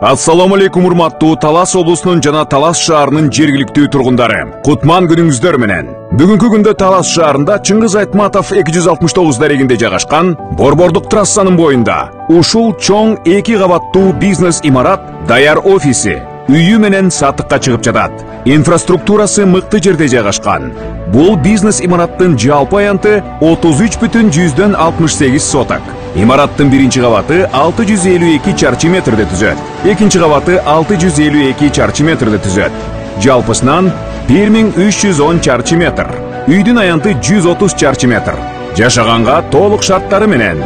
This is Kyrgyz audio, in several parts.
Ассаламу алейкум урматтуу Талас облусунун жана Талас шаарынын жергиликтүү тургундары. Кутман күнүңүздөр менен. Бүгүнкү күндө Талас шаарында Чыңгыз Айтматов 269 дарегинде жайгашкан Борбордук трассанын боюнда ушул чоң 2 кабаттуу бизнес имарат даяр офиси үйү менен сатыкка чыгып жатат. Инфраструктурасы мыкты жерде жайгашкан. Бул бизнес имараттын жалпы аянты 33,68 соток. Имараттын биринчи кабаты 652 чарчы метрде түзөт. Экинчи кабаты 652 чарчы метрде түзөт. Жалпысынан 1310 чарчы метр. Үйдүн аянты 130 чарчы метр. Жашаганга толук шарттары менен.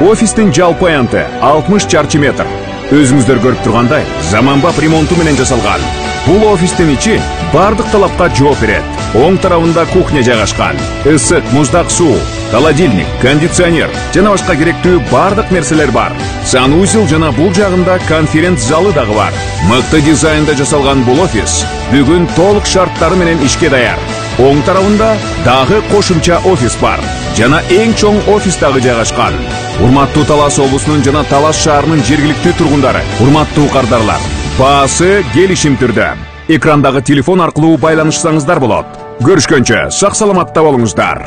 Офистин жалпы аянты 60 чарчы метр. Өзүңүздөр көрүп тургандай, заманбап ремонту менен жасалган. Бул офистин ичи бардык талапка жооп берет. Оң тарабында кухня жайгашкан. Ысык, муздак суу, холодильник, кондиционер жана башка керектүү бардык нерселер бар. Санузел жана бул жагында конференц залы дагы бар. Мыкты дизайнда жасалган бул офис бүгүн толук шарттары менен ишке даяр. Оң тарабында дагы кошумча офис бар. Жана эң чоң офис дагы жайгашкан. Урматтуу Талас облусунун жана Талас шаарынын жергиликтүү тургундары, урматтуу кардарлар, баасы келишим түрдө. Экрандагы телефон аркылуу байланышсаңыздар болот. Көрүшкөнчө сак саламатта болуңуздар.